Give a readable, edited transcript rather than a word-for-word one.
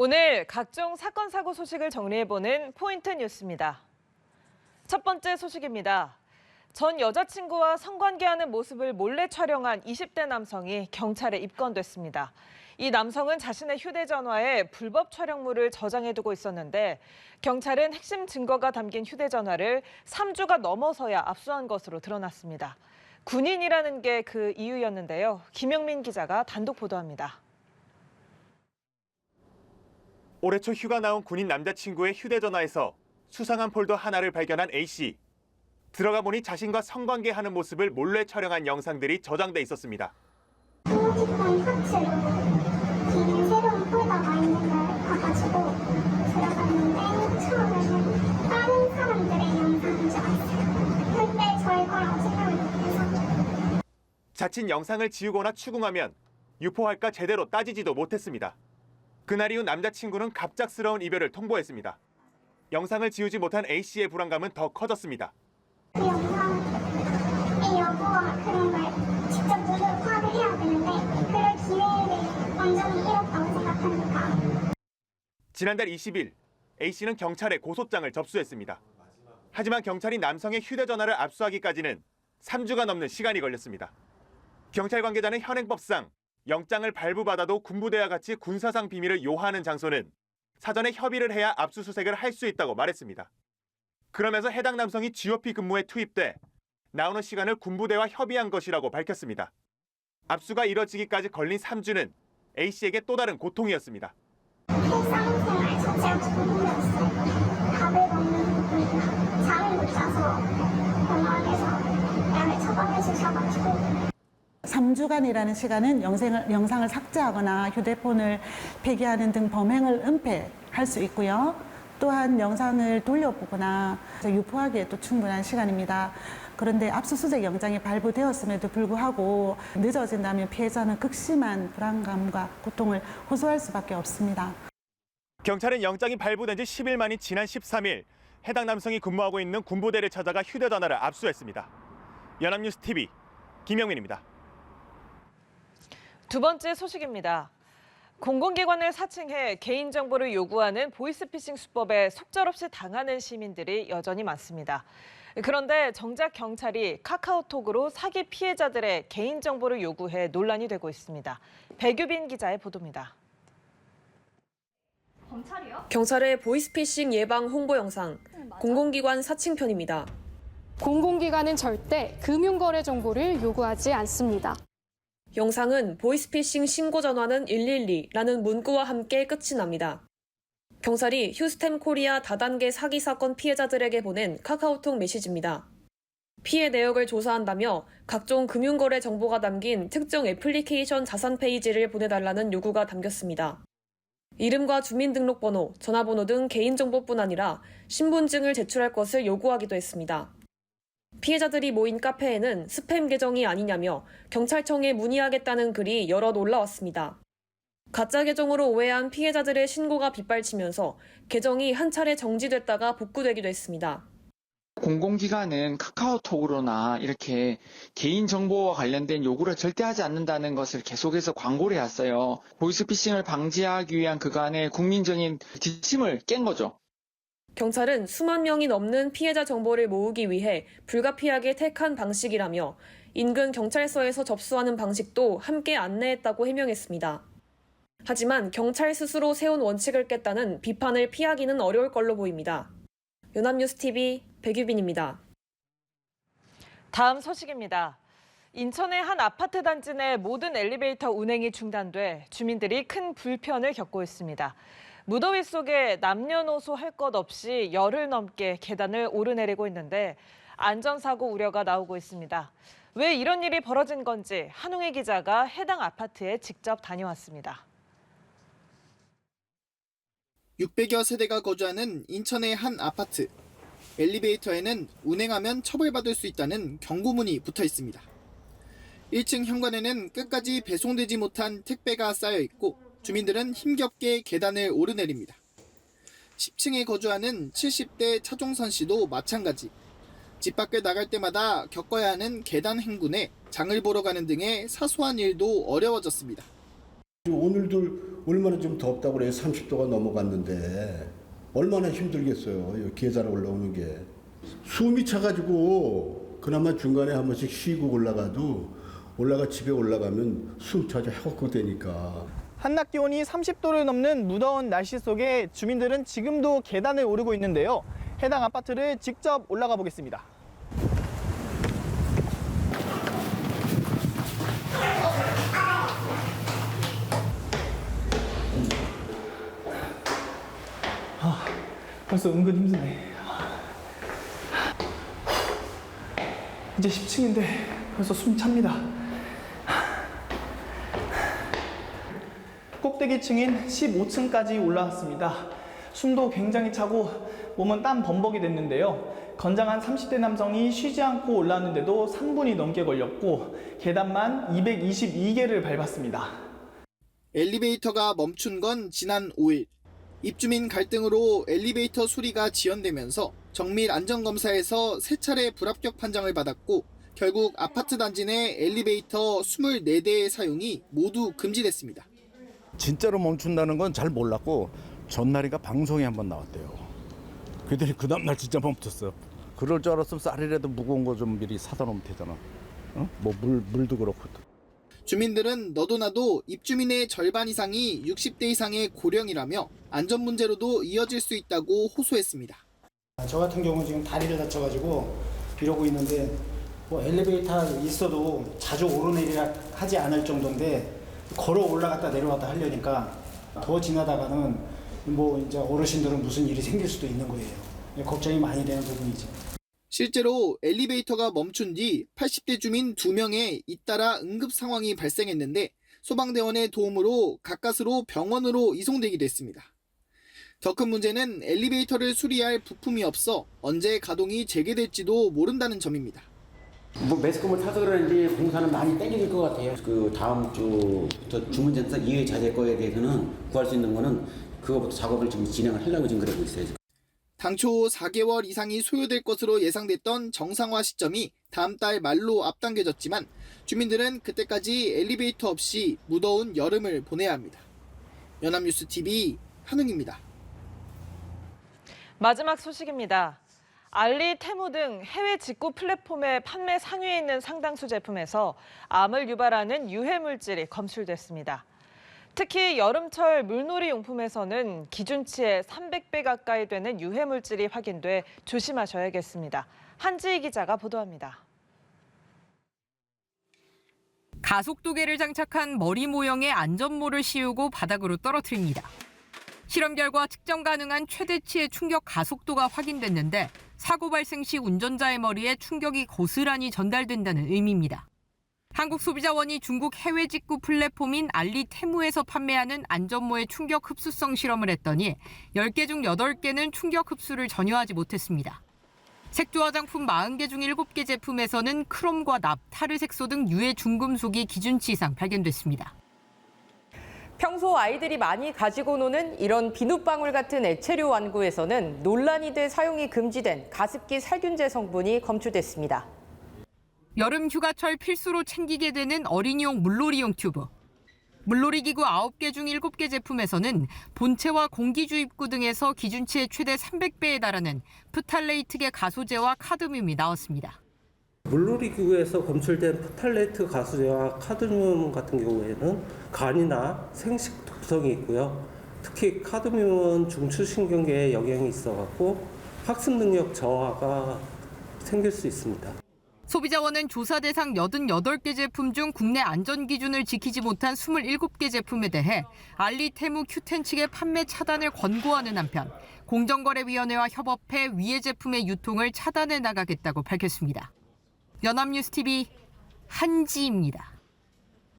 오늘 각종 사건, 사고 소식을 정리해보는 포인트 뉴스입니다. 첫 번째 소식입니다. 전 여자친구와 성관계하는 모습을 몰래 촬영한 20대 남성이 경찰에 입건됐습니다. 이 남성은 자신의 휴대전화에 불법 촬영물을 저장해두고 있었는데 경찰은 핵심 증거가 담긴 휴대전화를 3주가 넘어서야 압수한 것으로 드러났습니다. 군인이라는 게 그 이유였는데요. 김영민 기자가 단독 보도합니다. 올해 초 휴가 나온 군인 남자친구의 휴대전화에서 수상한 폴더 하나를 발견한 A씨. 들어가 보니 자신과 성관계하는 모습을 몰래 촬영한 영상들이 저장돼 있었습니다. 스마트폰 터치로 긴 새로운 폴더가 있는 걸 봐가지고 들어갔는데 처음에는 다른 사람들의 영상인 줄 알았어요. 근데 저희 거라고 생각을 못해서. 자칫 영상을 지우거나 추궁하면 유포할까 제대로 따지지도 못했습니다. 그날 이후 남자친구는 갑작스러운 이별을 통보했습니다. 영상을 지우지 못한 A씨의 불안감은 더 커졌습니다. 그 영상의 여부와 그런 걸 직접 눈으로 파악을 해야 되는데 그럴 기회를 완전히 잃었다고 생각하니까. 지난달 20일 A씨는 경찰에 고소장을 접수했습니다. 하지만 경찰이 남성의 휴대전화를 압수하기까지는 3주가 넘는 시간이 걸렸습니다. 경찰 관계자는 현행법상 영장을 발부받아도 군부대와 같이 군사상 비밀을 요하는 장소는 사전에 협의를 해야 압수수색을 할 수 있다고 말했습니다. 그러면서 해당 남성이 GOP 근무에 투입돼 나오는 시간을 군부대와 협의한 것이라고 밝혔습니다. 압수가 이뤄지기까지 걸린 3주는 A씨에게 또 다른 고통이었습니다. 일상생활 자체가 조금 힘들었어요. 밥을 먹는 부분이나 잠을 못 자서 병원에서 약을 처방해 주셔가지고 3주간이라는 시간은 영상을 삭제하거나 휴대폰을 폐기하는 등 범행을 은폐할 수 있고요. 또한 영상을 돌려보거나 유포하기에 또 충분한 시간입니다. 그런데 압수수색 영장이 발부되었음에도 불구하고 늦어진다면 피해자는 극심한 불안감과 고통을 호소할 수밖에 없습니다. 경찰은 영장이 발부된 지 10일 만인 지난 13일 해당 남성이 근무하고 있는 군부대를 찾아가 휴대전화를 압수했습니다. 연합뉴스TV 김영민입니다. 두 번째 소식입니다. 공공기관을 사칭해 개인정보를 요구하는 보이스피싱 수법에 속절없이 당하는 시민들이 여전히 많습니다. 그런데 정작 경찰이 카카오톡으로 사기 피해자들의 개인정보를 요구해 논란이 되고 있습니다. 백유빈 기자의 보도입니다. 경찰의 보이스피싱 예방 홍보 영상, 공공기관 사칭편입니다. 공공기관은 절대 금융거래 정보를 요구하지 않습니다. 영상은 보이스피싱 신고 전화는 112라는 문구와 함께 끝이 납니다. 경찰이 휴스템 코리아 다단계 사기 사건 피해자들에게 보낸 카카오톡 메시지입니다. 피해 내역을 조사한다며 각종 금융거래 정보가 담긴 특정 애플리케이션 자산 페이지를 보내달라는 요구가 담겼습니다. 이름과 주민등록번호, 전화번호 등 개인정보뿐 아니라 신분증을 제출할 것을 요구하기도 했습니다. 피해자들이 모인 카페에는 스팸 계정이 아니냐며 경찰청에 문의하겠다는 글이 여럿 올라왔습니다. 가짜 계정으로 오해한 피해자들의 신고가 빗발치면서 계정이 한 차례 정지됐다가 복구되기도 했습니다. 공공기관은 카카오톡으로나 이렇게 개인정보와 관련된 요구를 절대 하지 않는다는 것을 계속해서 광고를 해왔어요. 보이스피싱을 방지하기 위한 그간의 국민적인 지침을 깬 거죠. 경찰은 수만 명이 넘는 피해자 정보를 모으기 위해 불가피하게 택한 방식이라며 인근 경찰서에서 접수하는 방식도 함께 안내했다고 해명했습니다. 하지만 경찰 스스로 세운 원칙을 깼다는 비판을 피하기는 어려울 걸로 보입니다. 연합뉴스TV 백유빈입니다. 다음 소식입니다. 인천의 한 아파트 단지 내 모든 엘리베이터 운행이 중단돼 주민들이 큰 불편을 겪고 있습니다. 무더위 속에 남녀노소 할 것 없이 열흘 넘게 계단을 오르내리고 있는데 안전사고 우려가 나오고 있습니다. 왜 이런 일이 벌어진 건지 한웅희 기자가 해당 아파트에 직접 다녀왔습니다. 600여 세대가 거주하는 인천의 한 아파트. 엘리베이터에는 운행하면 처벌받을 수 있다는 경고문이 붙어 있습니다. 1층 현관에는 끝까지 배송되지 못한 택배가 쌓여 있고 주민들은 힘겹게 계단을 오르내립니다. 10층에 거주하는 70대 차종선 씨도 마찬가지. 집 밖을 나갈 때마다 겪어야 하는 계단 행군에 장을 보러 가는 등의 사소한 일도 어려워졌습니다. 오늘도 얼마나 좀 덥다고 그래요. 30도가 넘어갔는데 얼마나 힘들겠어요. 계단 올라오는 게. 숨이 차가지고 그나마 중간에 한 번씩 쉬고 올라가 집에 올라가면 숨 차서 해곡되니까. 한낮 기온이 30도를 넘는 무더운 날씨 속에 주민들은 지금도 계단을 오르고 있는데요. 해당 아파트를 직접 올라가 보겠습니다. 벌써 은근 힘드네. 이제 10층인데 벌써 숨 찹니다. 꼭대기층인 15층까지 올라왔습니다. 숨도 굉장히 차고 몸은 땀 범벅이 됐는데요. 건장한 30대 남성이 쉬지 않고 올라왔는데도 3분이 넘게 걸렸고 계단만 222개를 밟았습니다. 엘리베이터가 멈춘 건 지난 5일. 입주민 갈등으로 엘리베이터 수리가 지연되면서 정밀 안전검사에서 3차례 불합격 판정을 받았고 결국 아파트 단지 내 엘리베이터 24대의 사용이 모두 금지됐습니다. 진짜로 멈춘다는 건 잘 몰랐고 전날인가 방송에 한번 나왔대요. 그랬더니 그 다음날 진짜 멈췄어. 그럴 줄 알았으면 쌀이라도 무거운 거 좀 미리 사다 놓으면 되잖아. 뭐 물도 그렇고. 주민들은 너도 나도 입주민의 절반 이상이 60대 이상의 고령이라며 안전 문제로도 이어질 수 있다고 호소했습니다. 저 같은 경우는 지금 다리를 다쳐가지고 이러고 있는데 뭐 엘리베이터 있어도 자주 오르내리락 하지 않을 정도인데 걸어 올라갔다 내려왔다 하려니까 더 지나다가는 뭐 이제 어르신들은 무슨 일이 생길 수도 있는 거예요. 걱정이 많이 되는 부분이죠. 실제로 엘리베이터가 멈춘 뒤 80대 주민 2명에 잇따라 응급 상황이 발생했는데 소방대원의 도움으로 가까스로 병원으로 이송되기도 했습니다. 더 큰 문제는 엘리베이터를 수리할 부품이 없어 언제 가동이 재개될지도 모른다는 점입니다. 뭐 매스컴을 타서 그런지 공사는 많이 땡길 것 같아요. 그 다음 주부터 주문센터 이외 자재 거에 대해서는 구할 수 있는 거는 그거부터 작업을 지금 진행을 하려고 지금 그러고 있어요. 당초 4개월 이상이 소요될 것으로 예상됐던 정상화 시점이 다음 달 말로 앞당겨졌지만 주민들은 그때까지 엘리베이터 없이 무더운 여름을 보내야 합니다. 연합뉴스 TV 한웅입니다. 마지막 소식입니다. 알리, 테무 등 해외 직구 플랫폼의 판매 상위에 있는 상당수 제품에서 암을 유발하는 유해 물질이 검출됐습니다. 특히 여름철 물놀이 용품에서는 기준치의 300배 가까이 되는 유해 물질이 확인돼 조심하셔야겠습니다. 한지희 기자가 보도합니다. 가속도계를 장착한 머리 모형의 안전모를 씌우고 바닥으로 떨어뜨립니다. 실험 결과 측정 가능한 최대치의 충격 가속도가 확인됐는데 사고 발생 시 운전자의 머리에 충격이 고스란히 전달된다는 의미입니다. 한국소비자원이 중국 해외 직구 플랫폼인 알리 테무에서 판매하는 안전모의 충격 흡수성 실험을 했더니 10개 중 8개는 충격 흡수를 전혀 하지 못했습니다. 색조 화장품 40개 중 7개 제품에서는 크롬과 납, 타르색소 등 유해 중금속이 기준치 이상 발견됐습니다. 평소 아이들이 많이 가지고 노는 이런 비눗방울 같은 액체류 완구에서는 논란이 돼 사용이 금지된 가습기 살균제 성분이 검출됐습니다. 여름 휴가철 필수로 챙기게 되는 어린이용 물놀이용 튜브. 물놀이 기구 9개 중 7개 제품에서는 본체와 공기주입구 등에서 기준치의 최대 300배에 달하는 프탈레이트계 가소제와 카드뮴이 나왔습니다. 물놀이 기구에서 검출된 프탈레이트 가소제와 카드뮴 같은 경우에는 간이나 생식 독성이 있고요. 특히 카드뮴은 중추신경계에 영향이 있어갖고 학습 능력 저하가 생길 수 있습니다. 소비자원은 조사 대상 88개 제품 중 국내 안전 기준을 지키지 못한 27개 제품에 대해 알리, 테무, 큐텐 측의 판매 차단을 권고하는 한편 공정거래위원회와 협업해 위해 제품의 유통을 차단해 나가겠다고 밝혔습니다. 연합뉴스 TV 한지입니다.